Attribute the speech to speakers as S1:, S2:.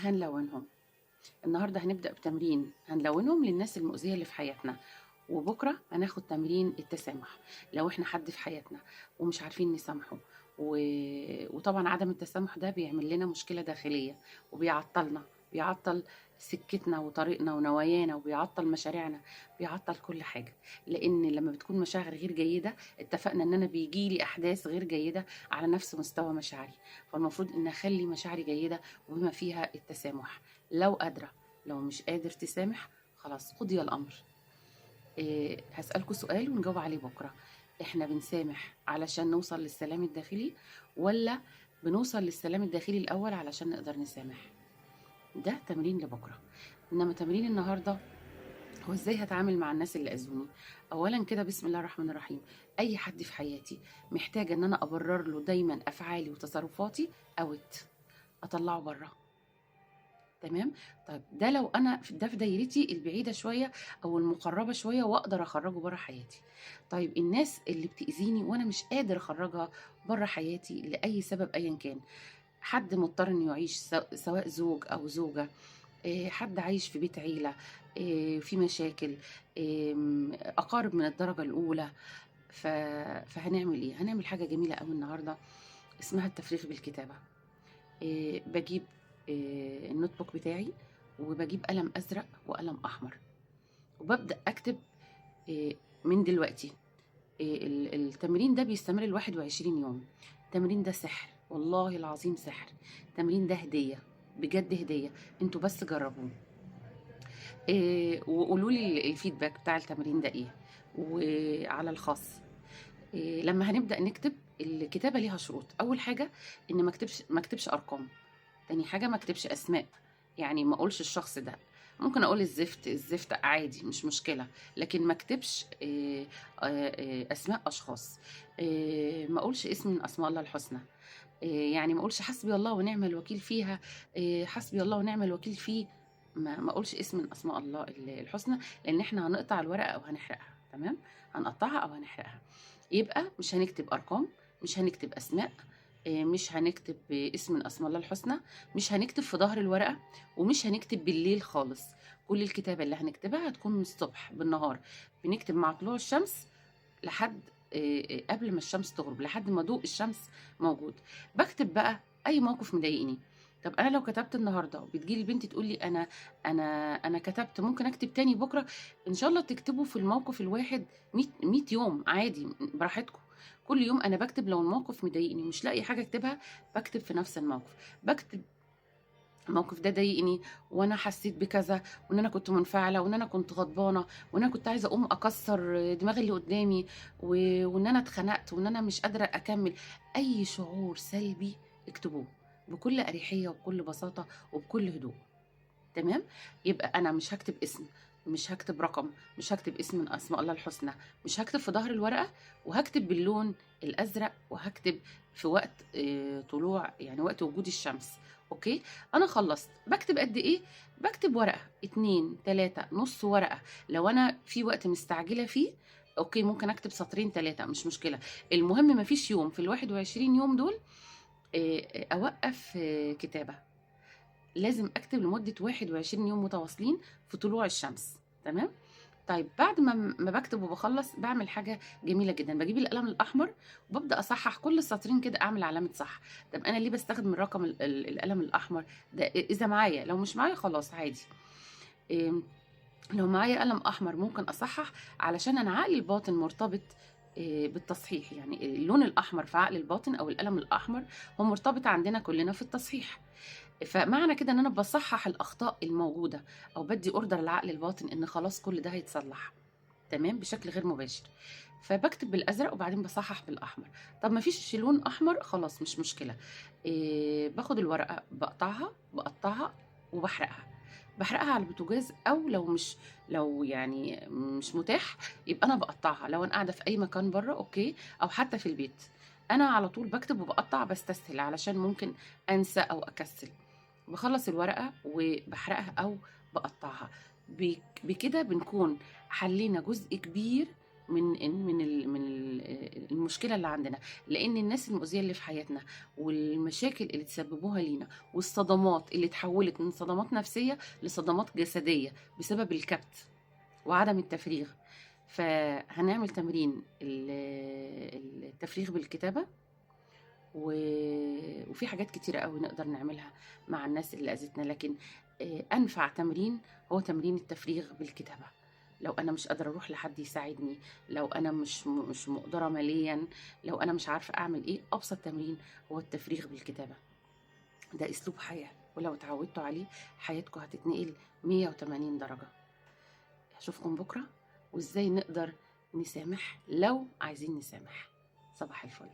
S1: هنلونهم. النهارده هنبدأ بتمرين هنلونهم للناس المؤذية اللي في حياتنا، وبكرة هناخد تمرين التسامح لو احنا حد في حياتنا ومش عارفين نسامحه وطبعا عدم التسامح ده بيعمل لنا مشكلة داخلية وبيعطلنا، بيعطل سكتنا وطريقنا ونوايانا وبيعطل مشاريعنا، بيعطل كل حاجة. لأن لما بتكون مشاعر غير جيدة اتفقنا ان انا بيجيلي احداث غير جيدة على نفس مستوى مشاعري، فالمفروض ان اخلي مشاعري جيدة وبما فيها التسامح لو قادرة. لو مش قادر تسامح خلاص قضي الأمر. هسألكوا سؤال ونجاوب عليه بكرة. احنا بنسامح علشان نوصل للسلام الداخلي، ولا بنوصل للسلام الداخلي الأول علشان نقدر نسامح؟ ده تمرين لبكرة. إنما تمرين النهاردة هو ازاي هتعامل مع الناس اللي أذوني. أولا كده بسم الله الرحمن الرحيم، أي حد في حياتي محتاجة إن أنا أبرر له دايما أفعالي وتصرفاتي أوت أطلعه بره. تمام. طيب ده لو انا ده في دايرتي البعيده شويه او المقربه شويه واقدر اخرجه بره حياتي. طيب الناس اللي بتاذيني وانا مش قادر اخرجها بره حياتي لاي سبب ايا كان، حد مضطر انه يعيش سواء زوج او زوجه، حد عايش في بيت عيله، في مشاكل، اقارب من الدرجه الاولى. فهنعمل ايه؟ هنعمل حاجه جميله قوي النهارده اسمها التفريغ بالكتابه. بجيب النوت بوك بتاعي وبجيب قلم أزرق وقلم أحمر وببدأ أكتب من دلوقتي. التمرين ده بيستمر ل21 يوم. التمرين ده سحر، والله العظيم سحر. التمرين ده هدية، بجد هدية، انتوا بس جربوه. وقولوا لي الفيدباك بتاع التمرين ده ايه وعلى الخاص. لما هنبدأ نكتب، الكتابة ليها شروط. أول حاجة إن ما اكتبش أرقام. تاني حاجة ما اكتبش أسماء، يعني ما أقولش الشخص ده. ممكن أقول الزفت عادي مش مشكلة، لكن ما اكتبش أسماء أشخاص. ما أقولش اسم من أسماء الله الحسنى. يعني ما أقولش حسبي الله ونعم الوكيل فيها، حسبي الله ونعم الوكيل فيه. ما أقولش اسم من أسماء الله الحسنى، لأن إحنا هنقطع الورقة أو هنحرقها. تمام، هنقطعها أو هنحرقها. يبقى مش هنكتب أرقام، مش هنكتب أسماء، مش هنكتب اسم من أسماء الله الحسنى، مش هنكتب في ظهر الورقة، ومش هنكتب بالليل خالص. كل الكتابة اللي هنكتبها هتكون من الصبح بالنهار. بنكتب مع طلوع الشمس لحد قبل ما الشمس تغرب، لحد ما ضوء الشمس موجود. بكتب بقى أي موقف مضايقني. طب أنا لو كتبت النهارده وبتجيلي البنت تقول لي أنا كتبت، ممكن أكتب تاني بكرة. إن شاء الله تكتبوا في الموقف الواحد 100 يوم عادي براحتكم. كل يوم أنا بكتب، لو الموقف مضايقني ومش لاقي حاجة أكتبها بكتب في نفس الموقف. بكتب الموقف ده ضايقني وانا حسيت بكذا، وان انا كنت منفعله، وان انا كنت غضبانه، وان انا كنت عايزه اقوم اكسر دماغ اللي قدامي، وان انا اتخنقت، وان انا مش قادره اكمل. اي شعور سلبي اكتبوه بكل اريحيه وبكل بساطه وبكل هدوء. تمام. يبقى انا مش هكتب اسم، مش هكتب رقم، مش هكتب اسم من اسماء الله الحسنى، مش هكتب في ظهر الورقه، وهكتب باللون الازرق، وهكتب في وقت طلوع، يعني وقت وجود الشمس. اوكي. انا خلصت. بكتب قد ايه؟ بكتب ورقه 2 3 نص ورقه. لو انا في وقت مستعجله فيه اوكي ممكن اكتب سطرين 3 مش مشكله. المهم مفيش يوم في ال21 يوم دول اوقف كتابه. لازم اكتب لمده 21 يوم متواصلين في طلوع الشمس. تمام. طيب بعد ما بكتب وبخلص بعمل حاجه جميله جدا، بجيب القلم الاحمر وببدا اصحح كل السطرين كده، اعمل علامه صح. طب انا ليه بستخدم الرقم القلم الاحمر ده؟ اذا معايا، لو مش معايا خلاص عادي. إيه، لو معايا قلم احمر ممكن اصحح، علشان انا عقلي الباطن مرتبط بالتصحيح. يعني اللون الاحمر في عقل الباطن او القلم الاحمر هو مرتبط عندنا كلنا في التصحيح. فمعنى كده ان انا بصحح الاخطاء الموجوده، او بدي اوردر لعقل الباطن ان خلاص كل ده هيتصلح. تمام، بشكل غير مباشر. فبكتب بالازرق وبعدين بصحح بالاحمر. طب ما فيش لون احمر خلاص مش مشكله. باخد الورقه بقطعها وبحرقها. بحرقها على البوتاجاز، او لو يعني مش متاح يبقى انا بقطعها لو انا قاعده في اي مكان بره اوكي، او حتى في البيت. انا على طول بكتب وبقطع، بستسهل علشان ممكن انسى او اكسل. بخلص الورقة وبحرقها أو بقطعها. بكده بنكون حلينا جزء كبير المشكله اللي عندنا، لان الناس المؤذيه اللي في حياتنا والمشاكل اللي تسببوها لينا والصدمات اللي اتحولت من صدمات نفسيه لصدمات جسديه بسبب الكبت وعدم التفريغ. فهنعمل تمرين التفريغ بالكتابه، وفي حاجات كتيرة قوي نقدر نعملها مع الناس اللي أذتنا، لكن أنفع تمرين هو تمرين التفريغ بالكتابة. لو أنا مش قادرة أروح لحد يساعدني، لو أنا مش مقدرة ماليا، لو أنا مش عارفة أعمل إيه، أبسط تمرين هو التفريغ بالكتابة. ده أسلوب حياة، ولو اتعودتوا عليه حياتكم هتتنقل 180 درجة. أشوفكم بكرة، وإزاي نقدر نسامح لو عايزين نسامح. صباح الفل.